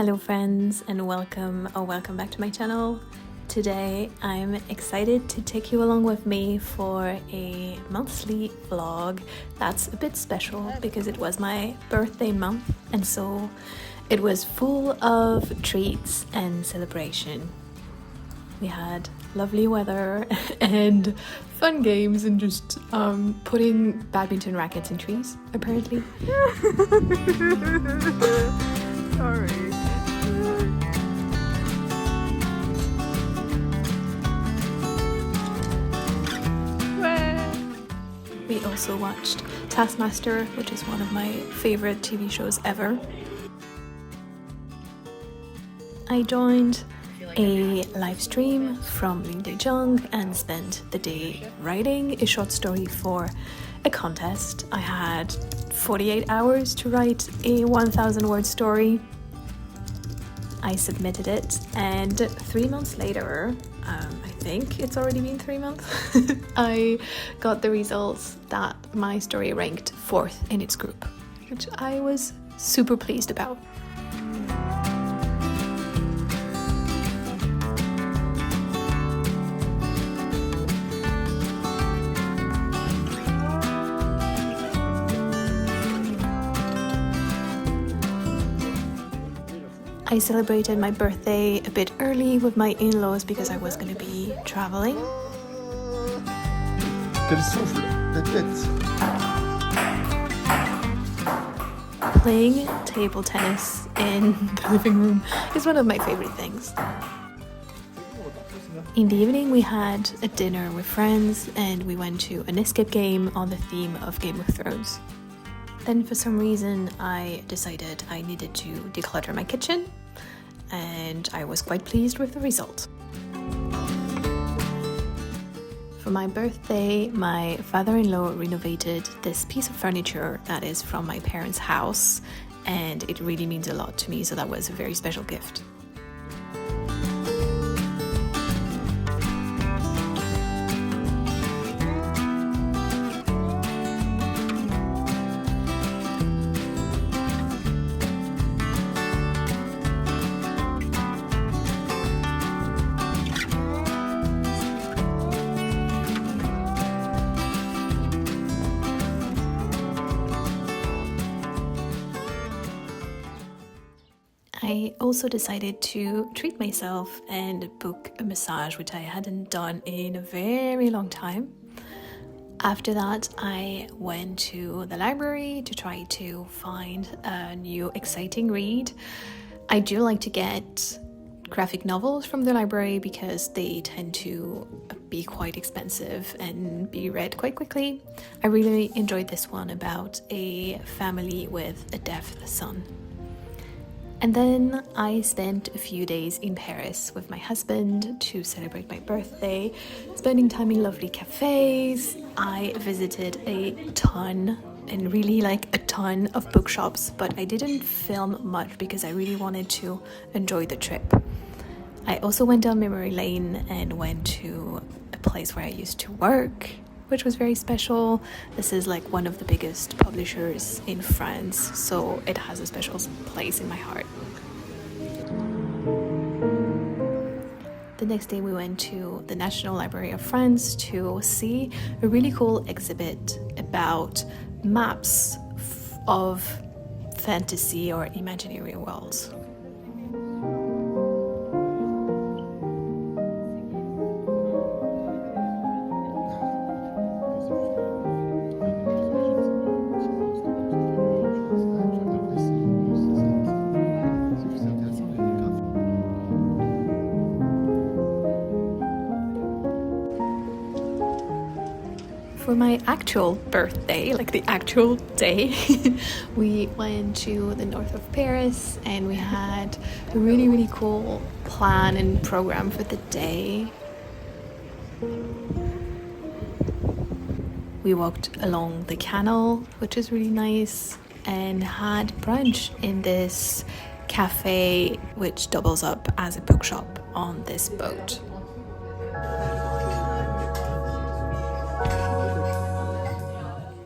Hello friends and welcome back to my channel. Today I'm excited to take you along with me for a monthly vlog that's a bit special because it was my birthday month and so it was full of treats and celebration. We had lovely weather and fun games and just putting badminton rackets in trees apparently. Sorry. We also watched Taskmaster, which is one of my favorite TV shows ever. I joined a live stream from Lim Dae-jung and spent the day writing a short story for a contest. I had 48 hours to write a 1,000-word story. I submitted it and 3 months later, I think it's already been 3 months, I got the results that my story ranked 4th in its group, which I was super pleased about. I celebrated my birthday a bit early with my in-laws because I was going to be traveling. Playing table tennis in the living room is one of my favorite things. In the evening we had a dinner with friends and we went to an escape game on the theme of Game of Thrones. Then for some reason I decided I needed to declutter my kitchen and I was quite pleased with the result. For my birthday, my father-in-law renovated this piece of furniture that is from my parents' house and it really means a lot to me, so that was a very special gift. I also decided to treat myself and book a massage, which I hadn't done in a very long time. After that, I went to the library to try to find a new exciting read. I do like to get graphic novels from the library because they tend to be quite expensive and be read quite quickly. I really enjoyed this one about a family with a deaf son. And then I spent a few days in Paris with my husband to celebrate my birthday, spending time in lovely cafes. I visited a ton of bookshops, but I didn't film much because I really wanted to enjoy the trip. I also went down memory lane and went to a place where I used to work, which was very special. This is like one of the biggest publishers in France, so it has a special place in my heart. The next day we went to the National Library of France to see a really cool exhibit about maps of fantasy or imaginary worlds. For my actual birthday, like the actual day, we went to the north of Paris and we had a really cool plan and program for the day. We walked along the canal, which is really nice, and had brunch in this cafe which doubles up as a bookshop on this boat.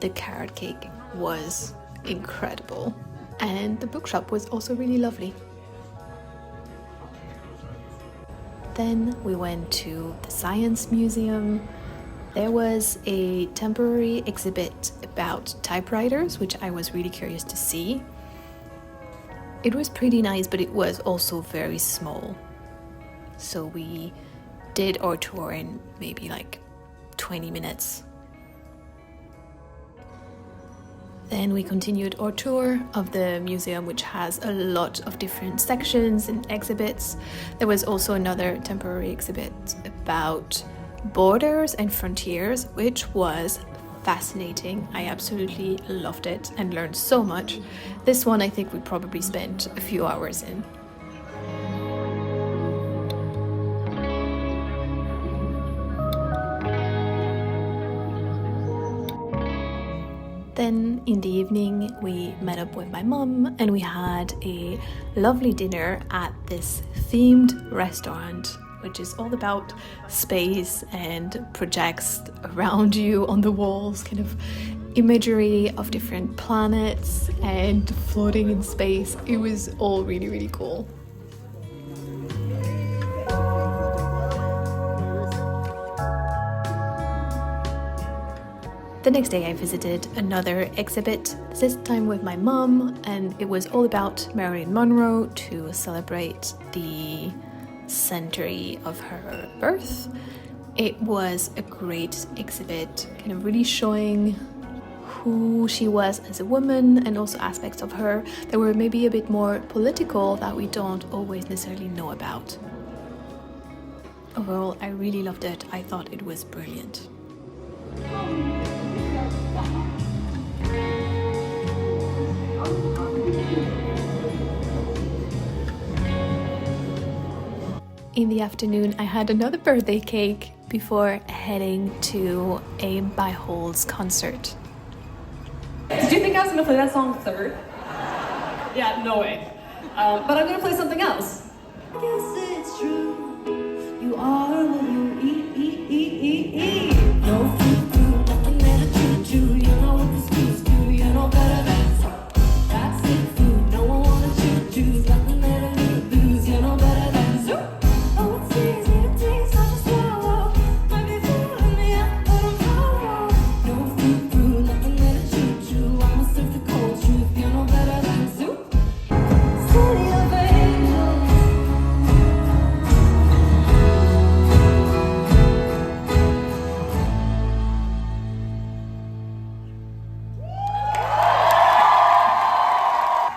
The carrot cake was incredible and the bookshop was also really lovely. Then we went to the Science Museum. There was a temporary exhibit about typewriters, which I was really curious to see. It was pretty nice, but it was also very small. So we did our tour in maybe like 20 minutes. Then we continued our tour of the museum, which has a lot of different sections and exhibits. There was also another temporary exhibit about borders and frontiers, which was fascinating. I absolutely loved it and learned so much. This one I think we probably spent a few hours in. Then in the evening we met up with my mom and we had a lovely dinner at this themed restaurant, which is all about space and projects around you on the walls, kind of imagery of different planets and floating in space. It was all really, really cool. The next day I visited another exhibit, this time with my mom, and it was all about Marilyn Monroe to celebrate the century of her birth. It was a great exhibit, kind of really showing who she was as a woman and also aspects of her that were maybe a bit more political that we don't always necessarily know about. Overall, I really loved it. I thought it was brilliant. In the afternoon, I had another birthday cake before heading to a Bauhaus concert. Did you think I was going to play that song third? Yeah, no way. But I'm going to play something else. I guess it's true. You are what you eat. No food, nothing there to chew. You know what the schools do. You know better than so. That's it, food. No one wants to choose. Nothing there to lose. You know better than so. Oh, it's easy to taste. I just swallow. Might be fooling me up, but I'm hollow. No food, nothing there to chew. I'ma serve the cold truth. You know better than soup. City of angels.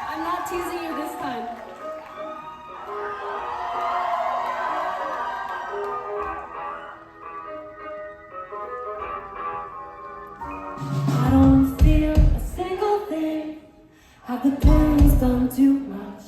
I'm not teasing you this time. I don't feel a single thing. Have the plans done too much?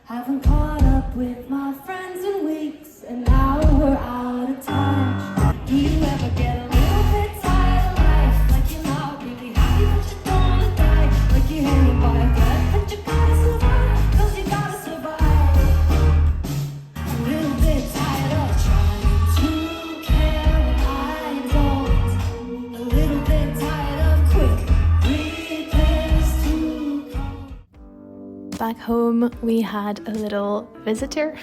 Haven't caught up with my friends in weeks, and now we're out of touch. Do you ever get a little bit tired of life? Like you're not really happy, but you don't wanna die. Like you're hanging by a thread, but you gotta survive. 'Cause you gotta survive. A little bit tired of trying to care when I don't. A little bit tired of quick repairs to come. Back home, we had a little visitor.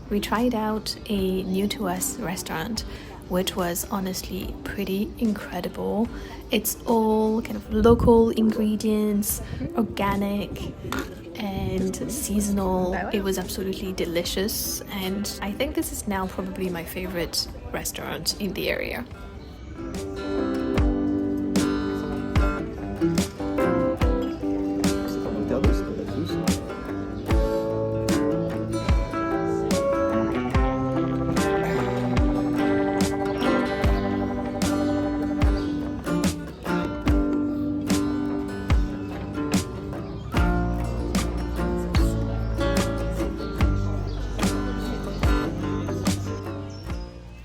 We tried out a new to us restaurant, which was honestly pretty incredible. It's all kind of local ingredients, organic and seasonal. It was absolutely delicious, and I think this is now probably my favorite restaurant in the area.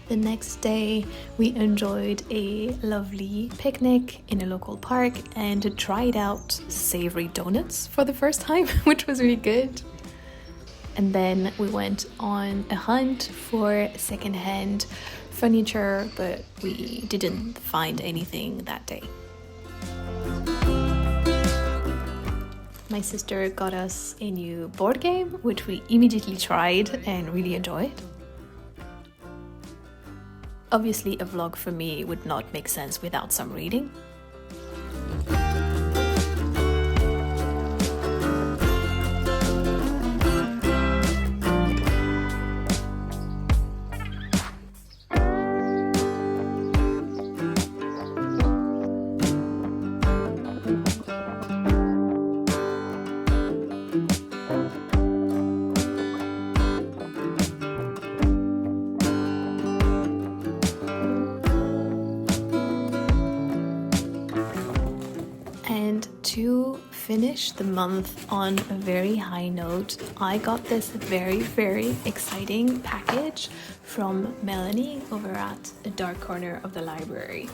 The next day, we enjoyed a lovely picnic in a local park and tried out savory donuts for the first time, which was really good. And then we went on a hunt for secondhand furniture, but we didn't find anything that day. my sister got us a new board game, which we immediately tried and really enjoyed. Obviously, a vlog for me would not make sense without some reading. And to finish the month on a very high note, I got this very exciting package from Melanie over at a dark corner of the library.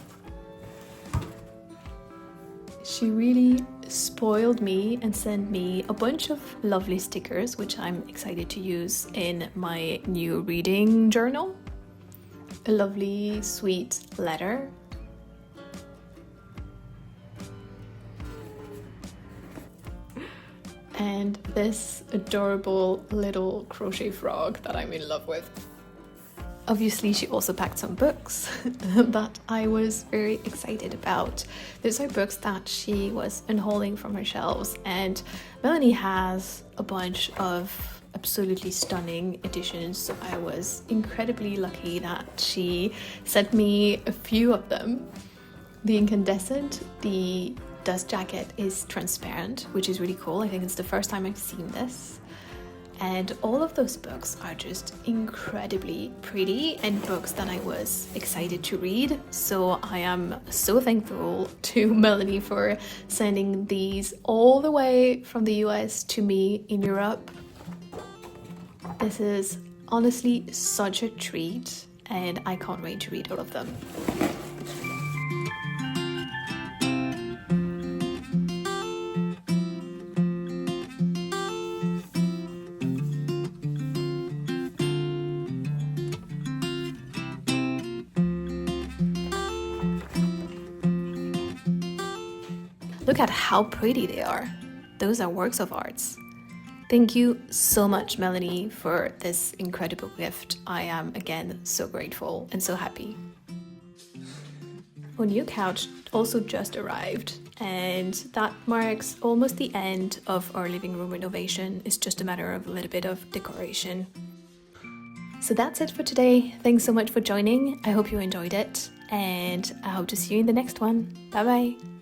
She really spoiled me and sent me a bunch of lovely stickers, which I'm excited to use in my new reading journal. A lovely sweet letter. And this adorable little crochet frog that I'm in love with. Obviously, she also packed some books that I was very excited about. Those are books that she was unhauling from her shelves, and Melanie has a bunch of absolutely stunning editions, so I was incredibly lucky that she sent me a few of them. The Incandescent, the dust jacket is transparent, which is really cool. I think it's the first time I've seen this. And all of those books are just incredibly pretty and books that I was excited to read. So I am so thankful to Melanie for sending these all the way from the US to me in Europe. This is honestly such a treat, and I can't wait to read all of them. Look at how pretty they are. Those are works of arts. Thank you so much, Melanie, for this incredible gift. I am again so grateful and so happy. Our new couch also just arrived, and that marks almost the end of our living room renovation. It's just a matter of a little bit of decoration. So that's it for today. Thanks so much for joining. I hope you enjoyed it, and I hope to see you in the next one. Bye bye.